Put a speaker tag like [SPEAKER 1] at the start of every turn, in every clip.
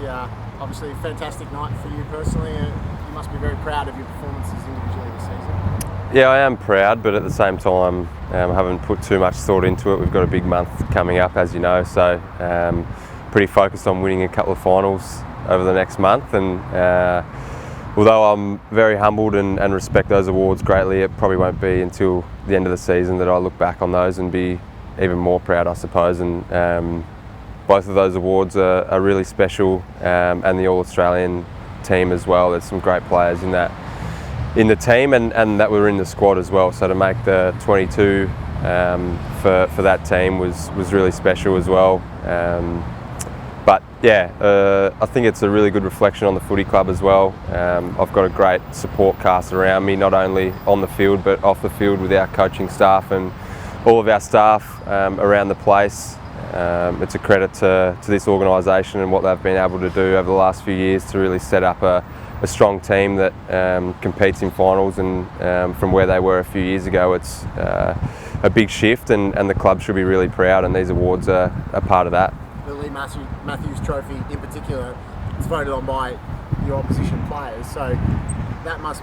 [SPEAKER 1] obviously a fantastic night for you personally. You must be very proud of your performances individually this season.
[SPEAKER 2] Yeah, I am proud, but at the same time, I haven't put too much thought into it. We've got a big month coming up, as you know, so pretty focused on winning a couple of finals over the next month. And although I'm very humbled and respect those awards greatly, it probably won't be until the end of the season that I look back on those and be even more proud, I suppose. And both of those awards are really special, and the All-Australian team as well. There's some great players in the team and that were in the squad as well. So to make the 22 for that team was really special as well. But yeah, I think it's a really good reflection on the footy club as well. I've got a great support cast around me, not only on the field but off the field with our coaching staff and all of our staff around the place. It's a credit to this organisation and what they've been able to do over the last few years to really set up a strong team that competes in finals, and from where they were a few years ago, it's a big shift, and the club should be really proud, and these awards are a part of that.
[SPEAKER 1] The Leigh Matthews trophy in particular is voted on by your opposition players, so that must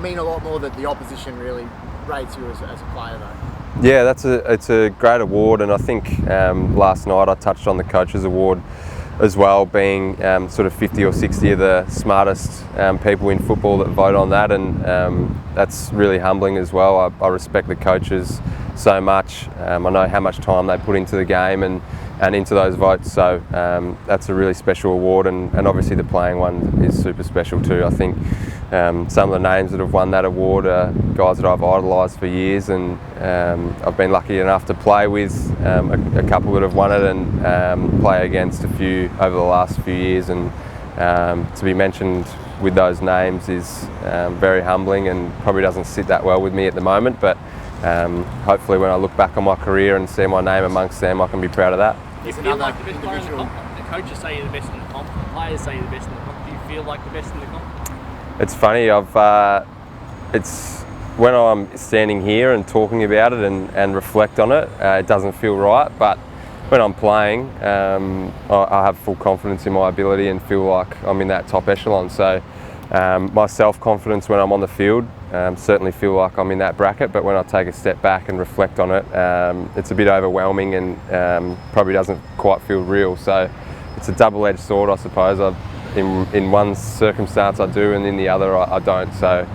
[SPEAKER 1] mean a lot more that the opposition really rates you as a player though.
[SPEAKER 2] Yeah, it's a great award, and I think last night I touched on the Coaches Award as well, being sort of 50 or 60 of the smartest people in football that vote on that, and that's really humbling as well. I respect the coaches so much. I know how much time they put into the game and into those votes, so that's a really special award, and obviously the playing one is super special too. I think some of the names that have won that award are guys that I've idolised for years, and I've been lucky enough to play with a couple that have won it and play against a few over the last few years, and to be mentioned with those names is very humbling and probably doesn't sit that well with me at the moment, but hopefully when I look back on my career and see my name amongst them, I can be proud of that.
[SPEAKER 3] You feel like the best player in the comp? The coaches say you're the best in the comp, the players say you're the best in the comp. Do you feel like the best in the comp?
[SPEAKER 2] It's funny, it's when I'm standing here and talking about it and reflect on it, it doesn't feel right, but when I'm playing, I have full confidence in my ability and feel like I'm in that top echelon. So my self-confidence when I'm on the field, certainly feel like I'm in that bracket, but when I take a step back and reflect on it, it's a bit overwhelming and probably doesn't quite feel real. So it's a double-edged sword, I suppose. In one circumstance I do, and in the other I don't. So,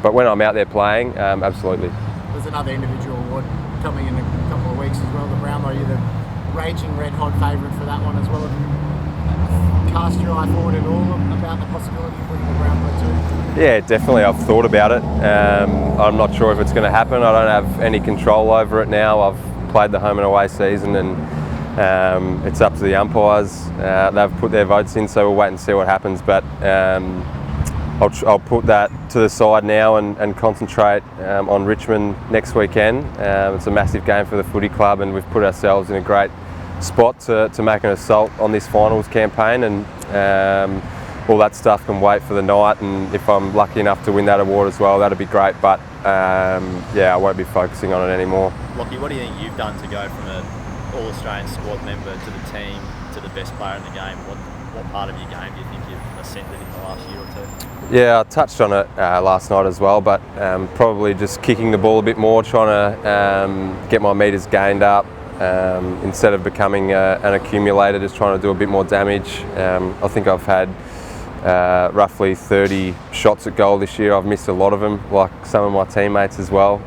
[SPEAKER 2] but when I'm out there playing, absolutely.
[SPEAKER 1] There's another individual award coming in a couple of weeks as well, the Brownlow. You're the raging red-hot favourite for that one as well. Have you cast your eye forward at all about the possibility of winning the Brownlow too?
[SPEAKER 2] Yeah, definitely. I've thought about it. I'm not sure if it's going to happen. I don't have any control over it now. I've played the home and away season, and it's up to the umpires. They've put their votes in, so we'll wait and see what happens. But I'll put that to the side now and concentrate on Richmond next weekend. It's a massive game for the footy club, and we've put ourselves in a great spot to make an assault on this finals campaign, and all that stuff can wait for the night, and if I'm lucky enough to win that award as well, that'd be great. But yeah, I won't be focusing on it anymore.
[SPEAKER 4] Lachie, what do you think you've done to go from an All-Australian squad member to the team to the best player in the game? What part of your game do you think you've ascended in the last year or two?
[SPEAKER 2] Yeah, I touched on it last night as well, but probably just kicking the ball a bit more, trying to get my metres gained up. Instead of becoming an accumulator, just trying to do a bit more damage. I think I've had roughly 30 shots at goal this year. I've missed a lot of them, like some of my teammates as well.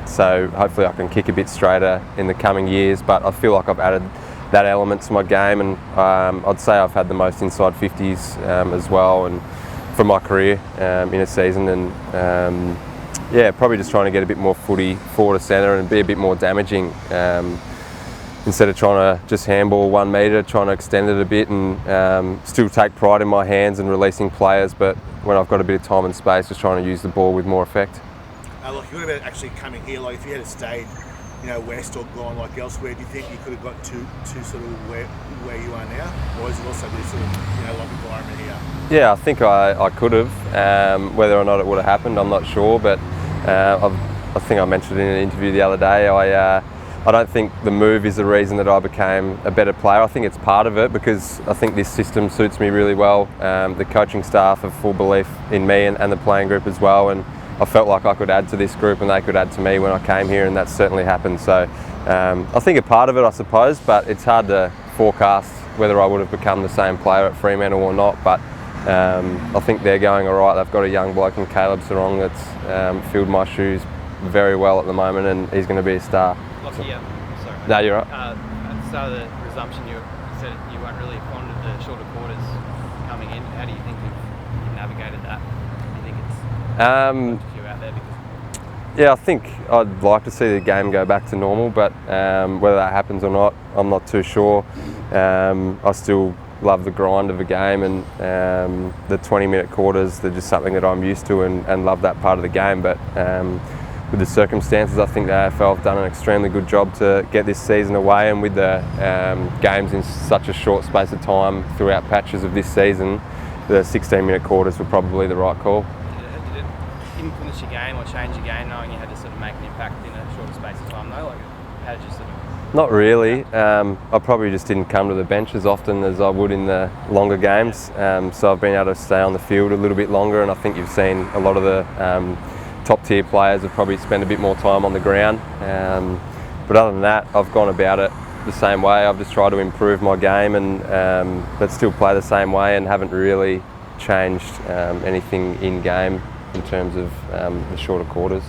[SPEAKER 2] So hopefully I can kick a bit straighter in the coming years, but I feel like I've added that element to my game, and I'd say I've had the most inside 50s as well, and for my career in a season, and yeah, probably just trying to get a bit more footy forward to centre and be a bit more damaging. Instead of trying to just handball 1 metre, trying to extend it a bit and still take pride in my hands and releasing players, but when I've got a bit of time and space, just trying to use the ball with more effect.
[SPEAKER 5] Look, what about actually coming here? Like, if you had stayed, west or gone like elsewhere, do you think you could have got to sort of where you are now, or is it also this sort of like environment here?
[SPEAKER 2] Yeah, I think I could have. Whether or not it would have happened, I'm not sure, but I think I mentioned in an interview the other day, I don't think the move is the reason that I became a better player. I think it's part of it because I think this system suits me really well. The coaching staff have full belief in me and the playing group as well, and I felt like I could add to this group and they could add to me when I came here, and that's certainly happened. So I think a part of it, I suppose, but it's hard to forecast whether I would have become the same player at Fremantle or not. But I think they're going all right. They've got a young bloke in Caleb Sarong that's filled my shoes very well at the moment, and he's going to be a star.
[SPEAKER 6] Lachie, sorry.
[SPEAKER 2] No, you're right.
[SPEAKER 6] At the start of the resumption, you said you weren't really fond of the shorter quarters coming in. How do you think you've navigated that? Do you think it's you out there?
[SPEAKER 2] Yeah, I think I'd like to see the game go back to normal, but whether that happens or not, I'm not too sure. I still love the grind of a game, and the 20-minute quarters, they're just something that I'm used to and love that part of the game. But with the circumstances, I think the AFL have done an extremely good job to get this season away, and with the games in such a short space of time throughout patches of this season, the 16-minute quarters were probably the right call.
[SPEAKER 6] Did it influence your game or change your game, knowing you had to sort of make an impact in a shorter space of time though? Like, how did you sort of...
[SPEAKER 2] Not really. I probably just didn't come to the bench as often as I would in the longer games. So I've been able to stay on the field a little bit longer, and I think you've seen a lot of the top tier players have probably spent a bit more time on the ground. But other than that, I've gone about it the same way. I've just tried to improve my game and but still play the same way, and haven't really changed anything in game in terms of the shorter quarters.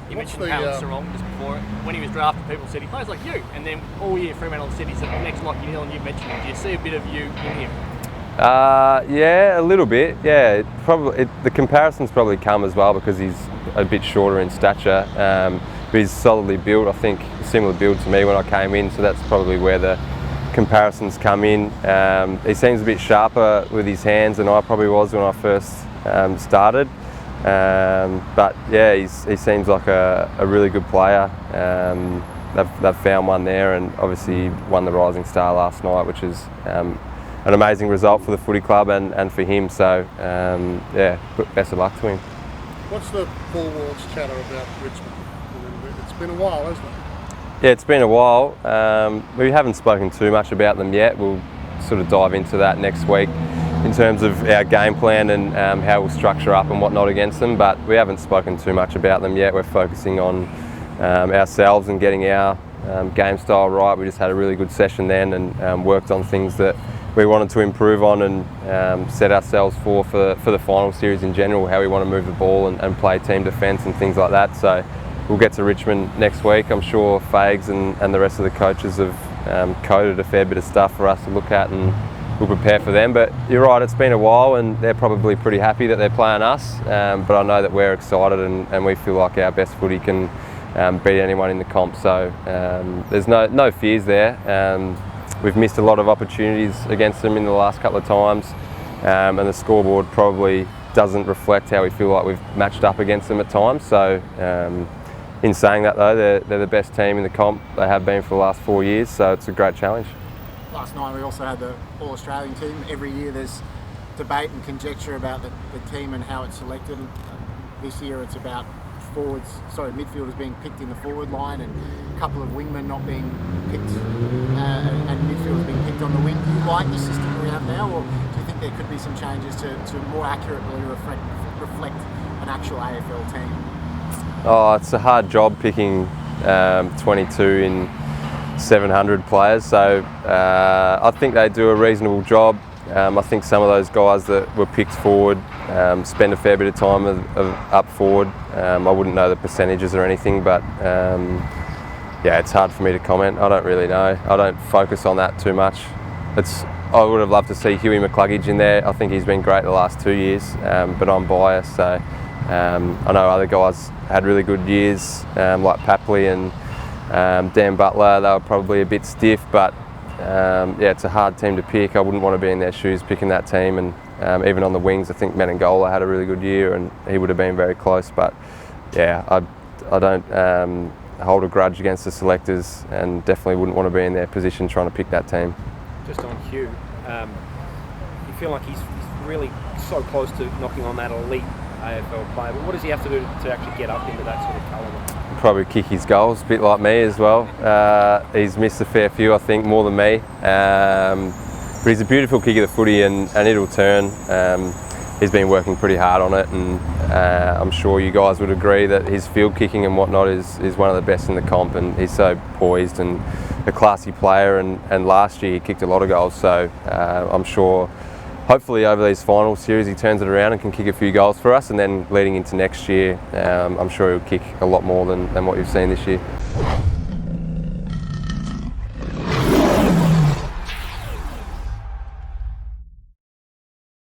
[SPEAKER 3] You mentioned Caleb Sarong just before. When he was drafted, people said he plays like you, and then all year Fremantle said he's the next Lachie Neale, and you mentioned him. Do you see a bit of you in him?
[SPEAKER 2] Yeah, a little bit. Yeah, the comparisons probably come as well because he's a bit shorter in stature, but he's solidly built. I think similar build to me when I came in, so that's probably where the comparisons come in. He seems a bit sharper with his hands than I probably was when I first started. But yeah, he seems like a really good player. They've found one there, and obviously won the Rising Star last night, which is an amazing result for the footy club and for him. So yeah, best of luck to him.
[SPEAKER 7] What's the forwards chatter about Richmond? It's been a while, hasn't it?
[SPEAKER 2] Yeah, it's been a while. We haven't spoken too much about them yet. We'll sort of dive into that next week in terms of our game plan and how we'll structure up and whatnot against them, but we haven't spoken too much about them yet. We're focusing on ourselves and getting our game style right. We just had a really good session then and worked on things that we wanted to improve on and set ourselves for the final series in general, how we want to move the ball and play team defence and things like that. So we'll get to Richmond next week. I'm sure Fags and the rest of the coaches have coded a fair bit of stuff for us to look at, and we'll prepare for them. But you're right, it's been a while and they're probably pretty happy that they're playing us, but I know that we're excited and we feel like our best footy can beat anyone in the comp. So there's no fears there. We've missed a lot of opportunities against them in the last couple of times, and the scoreboard probably doesn't reflect how we feel like we've matched up against them at times. So in saying that though, they're the best team in the comp. They have been for the last 4 years, so it's a great challenge.
[SPEAKER 1] Last night we also had the All-Australian team. Every year there's debate and conjecture about the team and how it's selected. This year it's about midfielders being picked in the forward line and a couple of wingmen not being picked and midfielders being picked on the wing. Do you like the system we have now, or do you think there could be some changes to more accurately reflect an actual AFL team?
[SPEAKER 2] Oh, it's a hard job picking 22 in 700 players, so I think they do a reasonable job. I think some of those guys that were picked forward spend a fair bit of time up forward. I wouldn't know the percentages or anything, but yeah, it's hard for me to comment. I don't really know. I don't focus on that too much. I would have loved to see Huey McCluggage in there. I think he's been great the last 2 years, but I'm biased, so I know other guys had really good years, like Papley and Dan Butler. They were probably a bit stiff, but yeah, it's a hard team to pick. I wouldn't want to be in their shoes picking that team, and even on the wings, I think Menengola had a really good year and he would have been very close. But yeah, I don't hold a grudge against the selectors and definitely wouldn't want to be in their position trying to pick that team.
[SPEAKER 8] Just on Hugh, you feel like he's really so close to knocking on that elite AFL player, but what does he have to do to actually get up into that sort of calibre?
[SPEAKER 2] Probably kick his goals, a bit like me as well. He's missed a fair few, I think, more than me. But he's a beautiful kick of the footy, and it'll turn. He's been working pretty hard on it, and I'm sure you guys would agree that his field kicking and whatnot is one of the best in the comp, and he's so poised and a classy player, and last year he kicked a lot of goals, so I'm sure hopefully over these final series he turns it around and can kick a few goals for us, and then leading into next year I'm sure he'll kick a lot more than what you've seen this year.